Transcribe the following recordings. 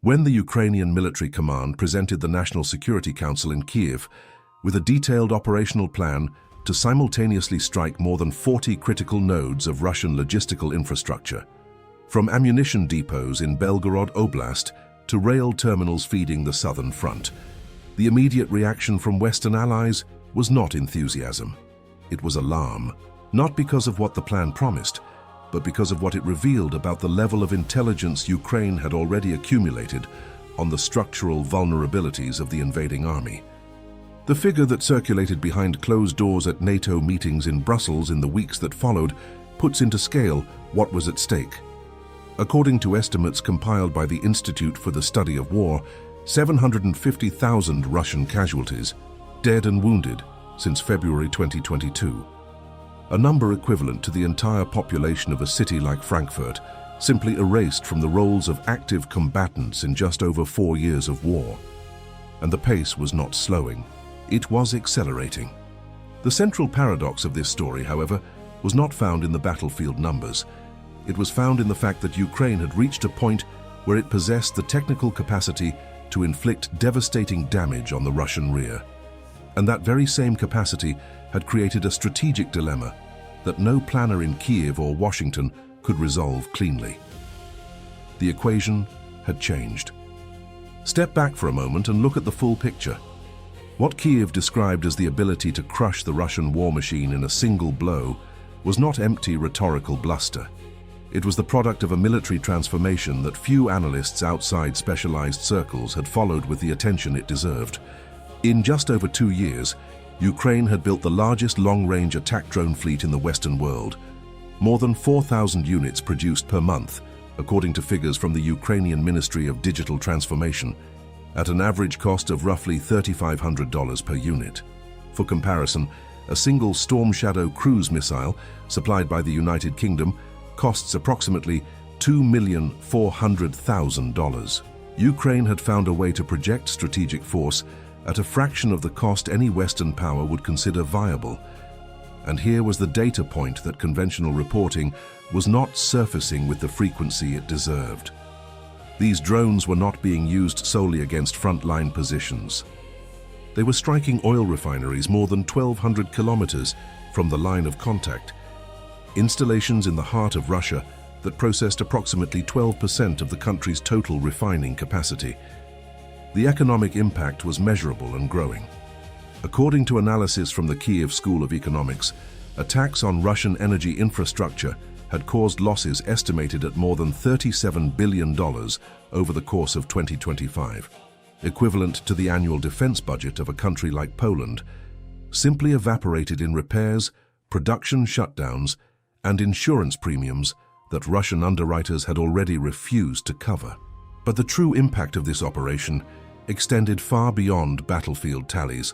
When the Ukrainian military command presented the National Security Council in Kyiv with a detailed operational plan to simultaneously strike more than 40 critical nodes of Russian logistical infrastructure, from ammunition depots in Belgorod Oblast to rail terminals feeding the southern front, the immediate reaction from Western allies was not enthusiasm. It was alarm, not because of what the plan promised, but because of what it revealed about the level of intelligence Ukraine had already accumulated on the structural vulnerabilities of the invading army. The figure that circulated behind closed doors at NATO meetings in Brussels in the weeks that followed puts into scale what was at stake. According to estimates compiled by the Institute for the Study of War, 750,000 Russian casualties, dead and wounded, since February 2022. A number equivalent to the entire population of a city like Frankfurt, simply erased from the rolls of active combatants in just over 4 years of war. And the pace was not slowing. It was accelerating. The central paradox of this story, however, was not found in the battlefield numbers. It was found in the fact that Ukraine had reached a point where it possessed the technical capacity to inflict devastating damage on the Russian rear. And that very same capacity had created a strategic dilemma that no planner in Kyiv or Washington could resolve cleanly. The equation had changed. Step back for a moment and look at the full picture. What Kyiv described as the ability to crush the Russian war machine in a single blow was not empty rhetorical bluster. It was the product of a military transformation that few analysts outside specialized circles had followed with the attention it deserved. In just over 2 years, Ukraine had built the largest long-range attack drone fleet in the Western world. More than 4,000 units produced per month, according to figures from the Ukrainian Ministry of Digital Transformation, at an average cost of roughly $3,500 per unit. For comparison, a single Storm Shadow cruise missile, supplied by the United Kingdom, costs approximately $2,400,000. Ukraine had found a way to project strategic force at a fraction of the cost any Western power would consider viable. And here was the data point that conventional reporting was not surfacing with the frequency it deserved. These drones were not being used solely against frontline positions. They were striking oil refineries more than 1,200 kilometers from the line of contact, installations in the heart of Russia that processed approximately 12% of the country's total refining capacity. The economic impact was measurable and growing. According to analysis from the Kyiv School of Economics, attacks on Russian energy infrastructure had caused losses estimated at more than $37 billion over the course of 2025, equivalent to the annual defense budget of a country like Poland, simply evaporated in repairs, production shutdowns, and insurance premiums that Russian underwriters had already refused to cover. But the true impact of this operation extended far beyond battlefield tallies.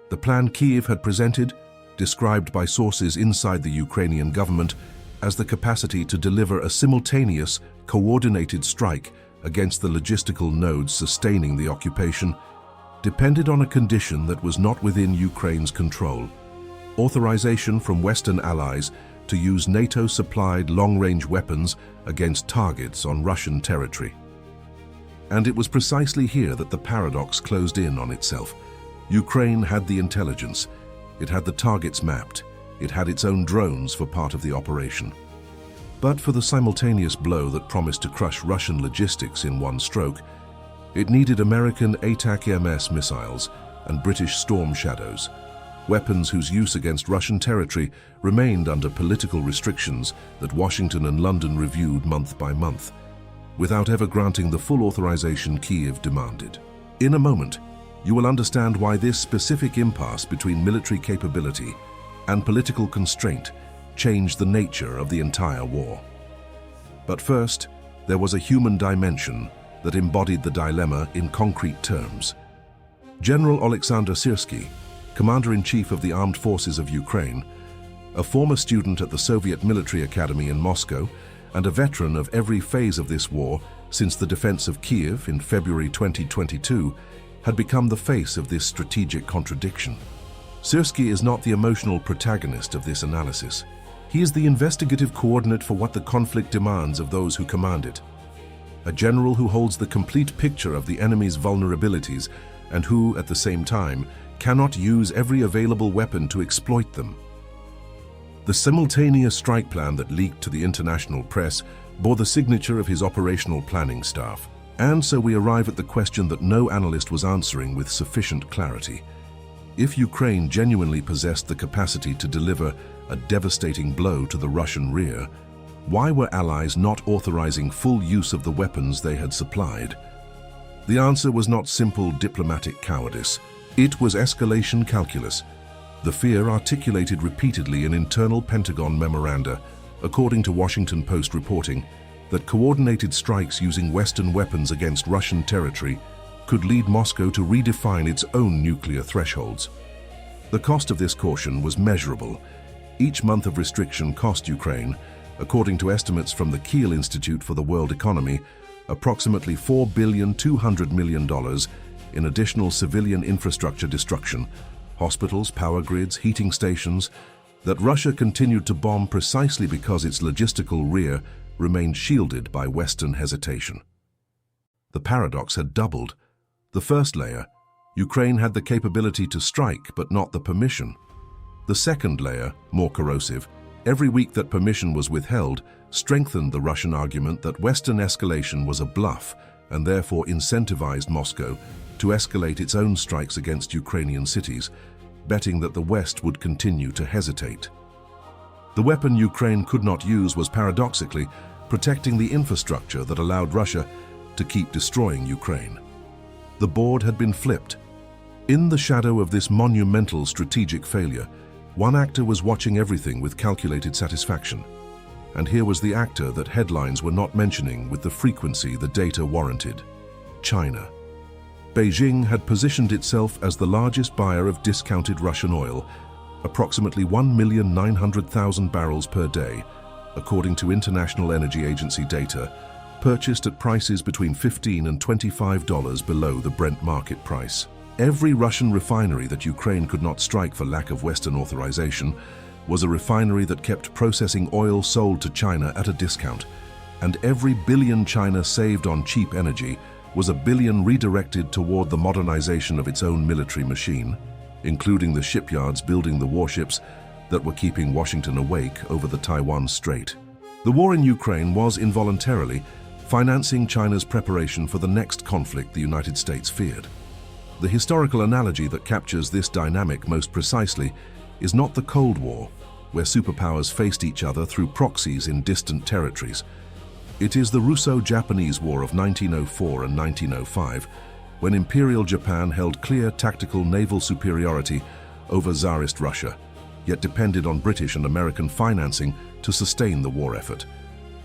The plan Kyiv had presented, described by sources inside the Ukrainian government as the capacity to deliver a simultaneous, coordinated strike against the logistical nodes sustaining the occupation, depended on a condition that was not within Ukraine's control: authorization from Western allies to use NATO-supplied long-range weapons against targets on Russian territory. And it was precisely here that the paradox closed in on itself. Ukraine had the intelligence, it had the targets mapped, it had its own drones for part of the operation. But for the simultaneous blow that promised to crush Russian logistics in one stroke, it needed American ATACMS missiles and British Storm Shadows, weapons whose use against Russian territory remained under political restrictions that Washington and London reviewed month by month, without ever granting the full authorization Kyiv demanded. In a moment, you will understand why this specific impasse between military capability and political constraint changed the nature of the entire war. But first, there was a human dimension that embodied the dilemma in concrete terms. General Alexander Syrsky, Commander-in-Chief of the Armed Forces of Ukraine, a former student at the Soviet Military Academy in Moscow, and a veteran of every phase of this war since the defense of Kyiv in February 2022, had become the face of this strategic contradiction. Syrsky is not the emotional protagonist of this analysis. He is the investigative coordinate for what the conflict demands of those who command it. a general who holds the complete picture of the enemy's vulnerabilities and who, at the same time, cannot use every available weapon to exploit them. The simultaneous strike plan that leaked to the international press bore the signature of his operational planning staff. And so we arrive at the question that no analyst was answering with sufficient clarity. If Ukraine genuinely possessed the capacity to deliver a devastating blow to the Russian rear, why were allies not authorizing full use of the weapons they had supplied? The answer was not simple diplomatic cowardice. It was escalation calculus, the fear articulated repeatedly in internal Pentagon memoranda, according to Washington Post reporting, that coordinated strikes using Western weapons against Russian territory could lead Moscow to redefine its own nuclear thresholds. The cost of this caution was measurable. Each month of restriction cost Ukraine, according to estimates from the Kyiv Institute for the World Economy, approximately $4.2 billion in additional civilian infrastructure destruction, hospitals, power grids, heating stations, that Russia continued to bomb precisely because its logistical rear remained shielded by Western hesitation. The paradox had doubled. The first layer, Ukraine had the capability to strike but not the permission. The second layer, more corrosive, every week that permission was withheld, strengthened the Russian argument that Western escalation was a bluff and therefore incentivized Moscow to escalate its own strikes against Ukrainian cities, betting that the West would continue to hesitate. The weapon Ukraine could not use was paradoxically protecting the infrastructure that allowed Russia to keep destroying Ukraine. The board had been flipped. In the shadow of this monumental strategic failure, one actor was watching everything with calculated satisfaction. And here was the actor that headlines were not mentioning with the frequency the data warranted: China. Beijing had positioned itself as the largest buyer of discounted Russian oil, approximately 1,900,000 barrels per day, according to International Energy Agency data, purchased at prices between $15 and $25 below the Brent market price. Every Russian refinery that Ukraine could not strike for lack of Western authorization was a refinery that kept processing oil sold to China at a discount, and every billion China saved on cheap energy was a billion redirected toward the modernization of its own military machine, including the shipyards building the warships that were keeping Washington awake over the Taiwan Strait. The war in Ukraine was involuntarily financing China's preparation for the next conflict the United States feared. The historical analogy that captures this dynamic most precisely is not the Cold War, where superpowers faced each other through proxies in distant territories. It is the Russo-Japanese War of 1904 and 1905, when Imperial Japan held clear tactical naval superiority over Tsarist Russia, yet depended on British and American financing to sustain the war effort.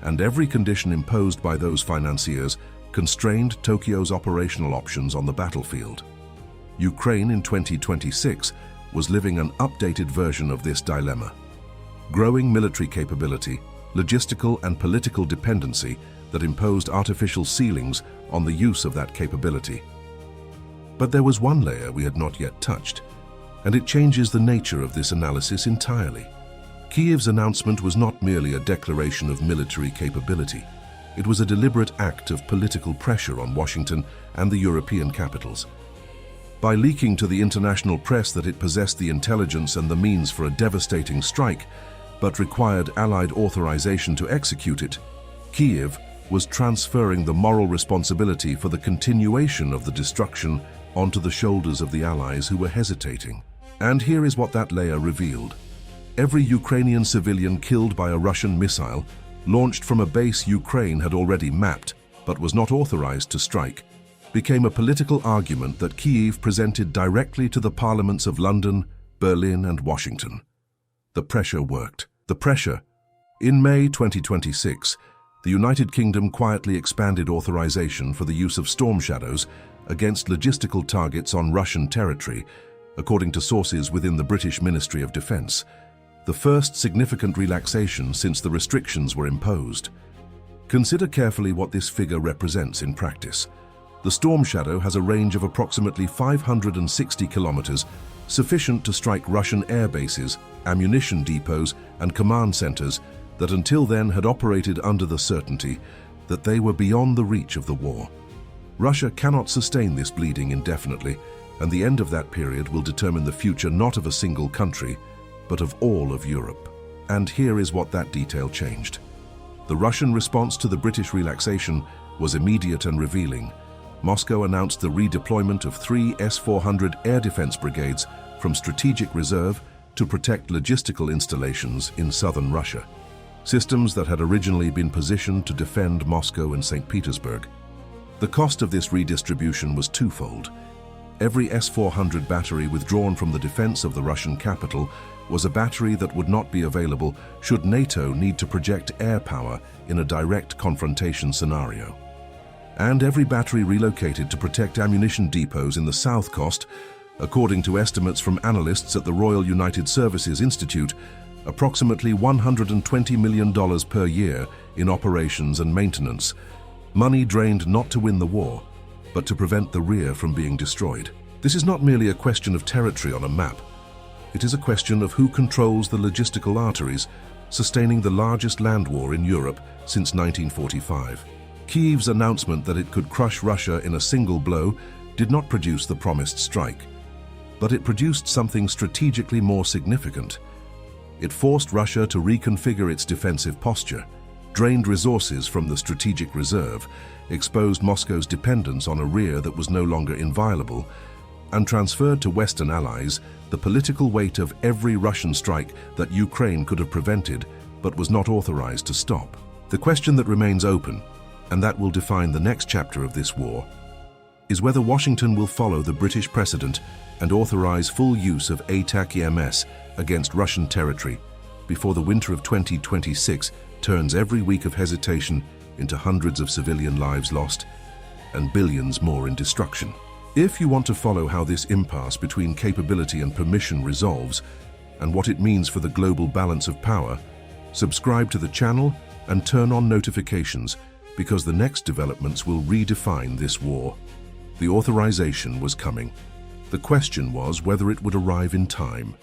And every condition imposed by those financiers constrained Tokyo's operational options on the battlefield. Ukraine in 2026 was living an updated version of this dilemma. Growing military capability, logistical and political dependency that imposed artificial ceilings on the use of that capability. But there was one layer we had not yet touched, and it changes the nature of this analysis entirely. Kyiv's announcement was not merely a declaration of military capability. It was a deliberate act of political pressure on Washington and the European capitals. By leaking to the international press that it possessed the intelligence and the means for a devastating strike, but required Allied authorization to execute it, Kyiv was transferring the moral responsibility for the continuation of the destruction onto the shoulders of the Allies who were hesitating. And here is what that layer revealed. Every Ukrainian civilian killed by a Russian missile, launched from a base Ukraine had already mapped but was not authorized to strike, became a political argument that Kyiv presented directly to the parliaments of London, Berlin, and Washington. The pressure worked. The pressure. In May 2026, the United Kingdom quietly expanded authorization for the use of storm shadows against logistical targets on Russian territory, according to sources within the British Ministry of Defence, the first significant relaxation since the restrictions were imposed. Consider carefully what this figure represents in practice. The storm shadow has a range of approximately 560 kilometers, sufficient to strike Russian air bases, ammunition depots, and command centers that until then had operated under the certainty that they were beyond the reach of the war. Russia cannot sustain this bleeding indefinitely, and the end of that period will determine the future not of a single country, but of all of Europe. And here is what that detail changed. The Russian response to the British relaxation was immediate and revealing. Moscow announced the redeployment of 3 S-400 air defense brigades from strategic reserve to protect logistical installations in southern Russia, systems that had originally been positioned to defend Moscow and St. Petersburg. The cost of this redistribution was twofold. Every S-400 battery withdrawn from the defense of the Russian capital was a battery that would not be available should NATO need to project air power in a direct confrontation scenario. And every battery relocated to protect ammunition depots in the south cost, according to estimates from analysts at the Royal United Services Institute, approximately $120 million per year in operations and maintenance, money drained not to win the war, but to prevent the rear from being destroyed. This is not merely a question of territory on a map. It is a question of who controls the logistical arteries sustaining the largest land war in Europe since 1945. Kyiv's announcement that it could crush Russia in a single blow did not produce the promised strike, but it produced something strategically more significant. It forced Russia to reconfigure its defensive posture, drained resources from the strategic reserve, exposed Moscow's dependence on a rear that was no longer inviolable, and transferred to Western allies the political weight of every Russian strike that Ukraine could have prevented but was not authorized to stop. The question that remains open, and that will define the next chapter of this war, is whether Washington will follow the British precedent and authorize full use of ATAC-EMS against Russian territory before the winter of 2026 turns every week of hesitation into hundreds of civilian lives lost and billions more in destruction. If you want to follow how this impasse between capability and permission resolves and what it means for the global balance of power, subscribe to the channel and turn on notifications, because the next developments will redefine this war. The authorization was coming. The question was whether it would arrive in time.